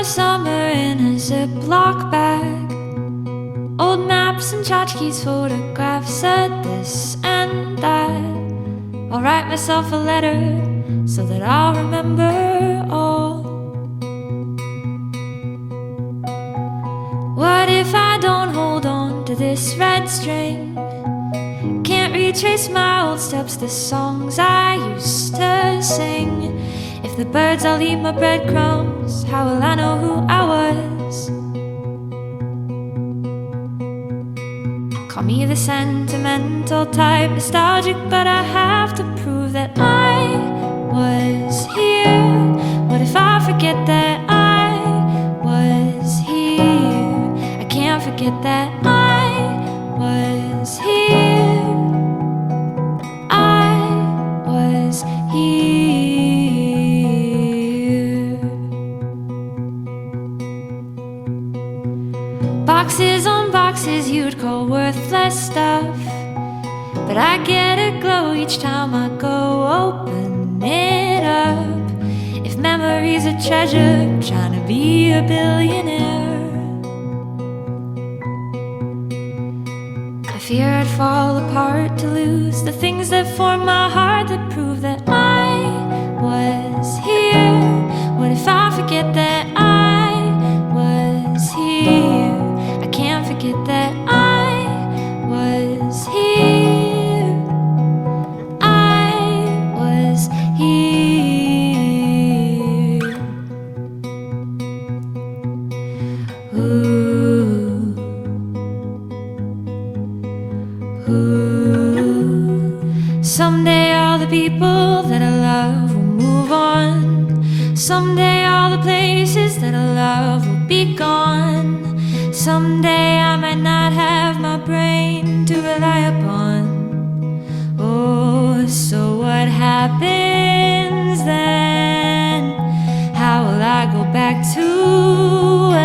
my summer in a Ziploc bag. Old maps and tchotchkes, photographs of this and that. I'll write myself a letter so that I'll remember all. What if I don't hold on to this red string? Can't retrace my old steps, the songs I used to sing. If the birds all eat my breadcrumbs, how will I know who I was? Call me the sentimental type, nostalgic, but I have to prove that I was here. What if I forget that I was here? I can't forget that I was here. I was here. Boxes on boxes you'd call worthless stuff, but I get a glow each time I go open it up. If memory's a treasure, I'm trying to be a billionaire. I fear I'd fall apart to lose the things that form my heart, that prove that I was here. What if I forget that I was here? I can't forget that I was here. I was here. Ooh. Ooh. Someday all the people that I love will move on. Someday all the places that I love will be gone. Someday I might not have my brain to rely upon. Oh, so what happens then? How will I go back to when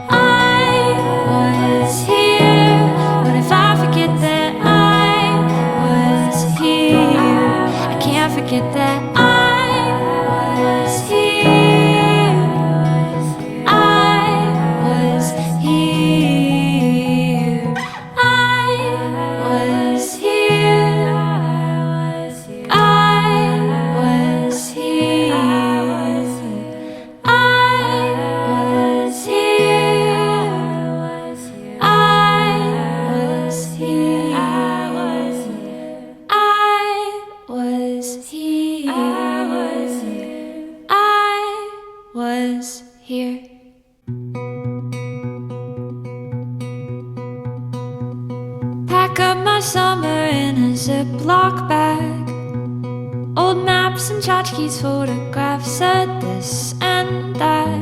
I was here? What if I forget that I was here? I can't forget that I was here. I was here. I was here. I was here. I was here. I was here. I was here. I was here. Pack up my summer in a Ziploc bag. Old maps and tchotchkes, photographs of this and that.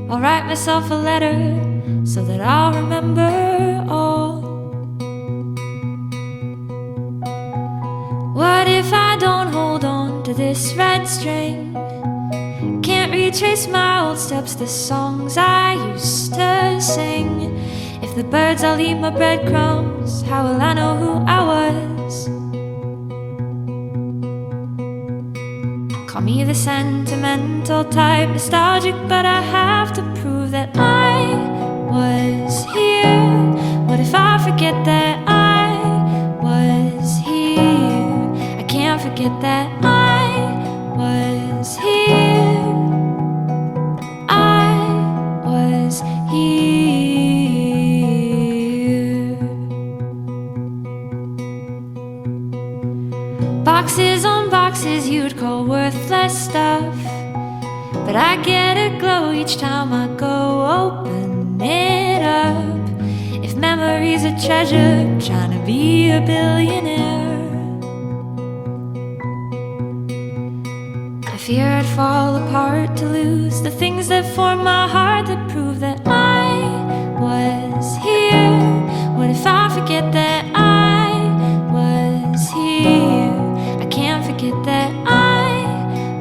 I'll write myself a letter so that I'll remember all. What if I don't hold on to this red string? Can't retrace my old steps, the songs I used to sing. If the birds all eat my breadcrumbs, how will I know who I was? Call me the sentimental type, nostalgic, but I have to prove that I was here. What if I forget that I was here? I can't forget that I was here. I was here. Boxes on boxes you'd call worthless stuff, but I get a glow each time I go open it up. If memory's a treasure, I'm trying to be a billionaire. I fear I'd fall apart to lose the things that form my heart, that prove that I was here. What if I forget that I was here? I can't forget that I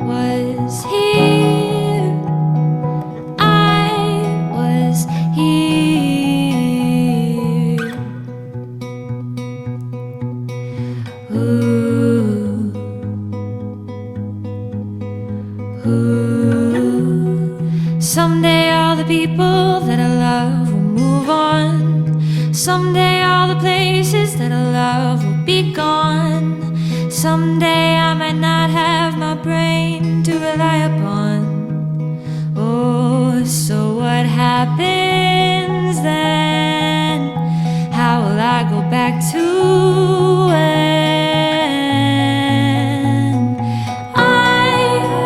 was here. I was here. Ooh. Ooh. Someday I might not have my brain to rely upon. Oh, so what happens then? How will I go back to when I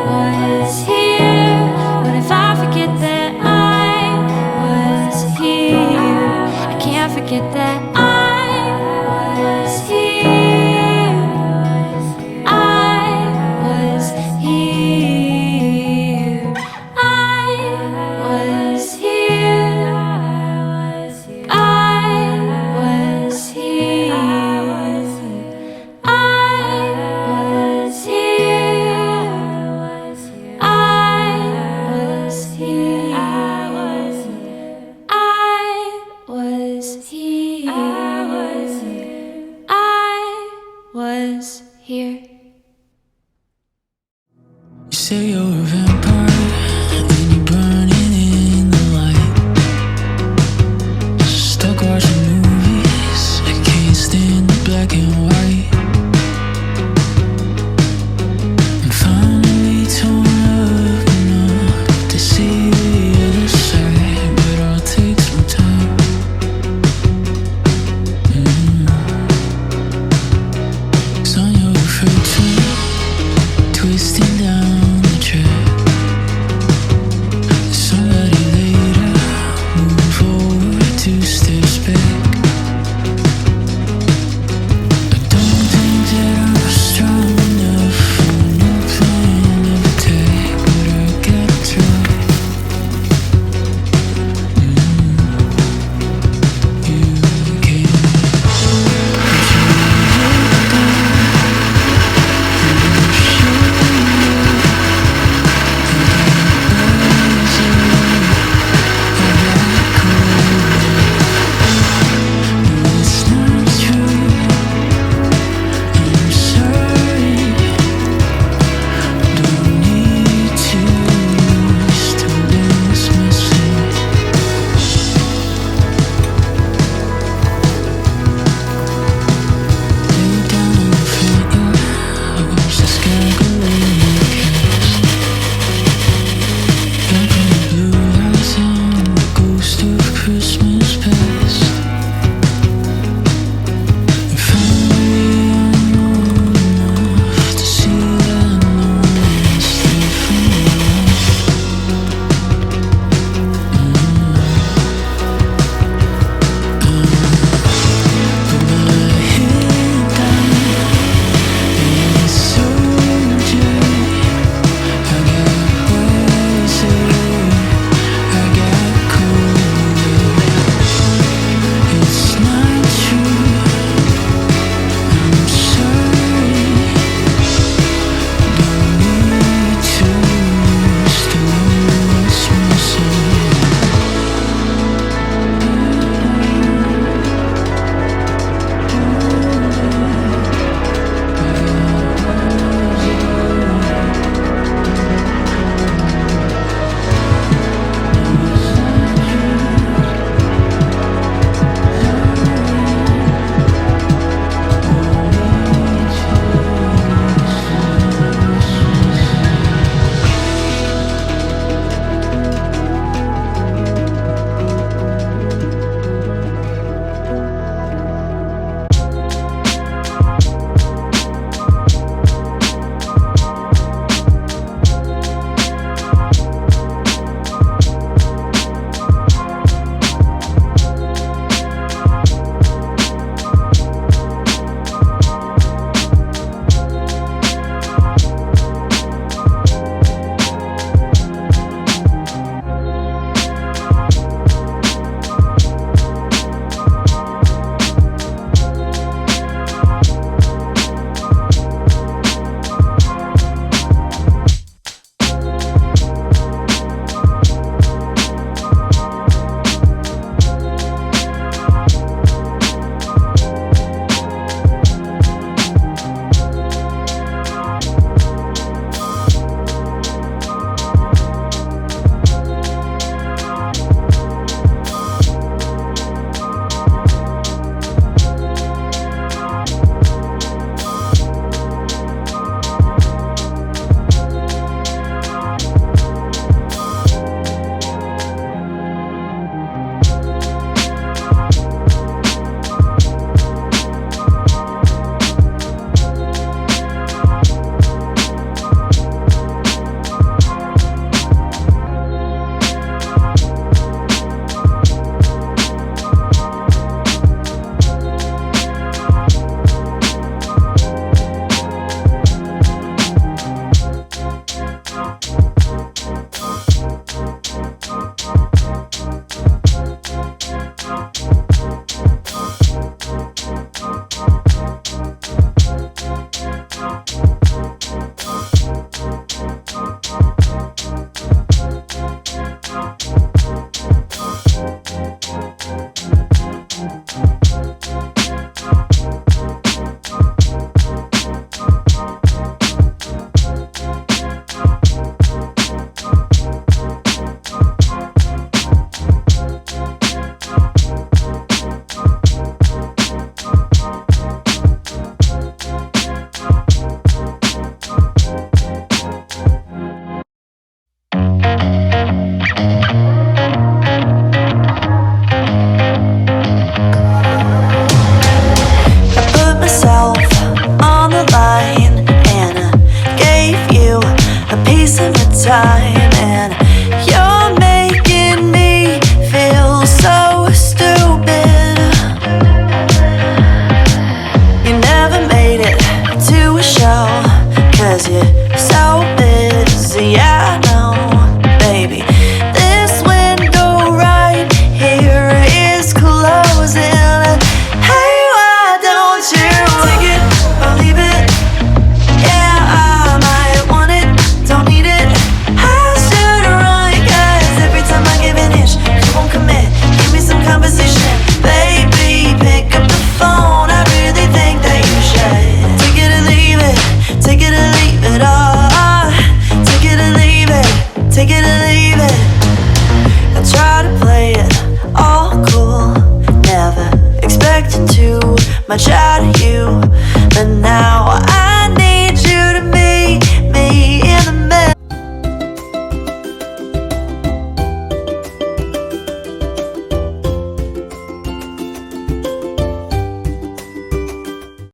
was here? What if I forget that I was here? I can't forget that I was here. I was here. I was here. I was here. I was here. I was here. I was here. I was here. You say you're a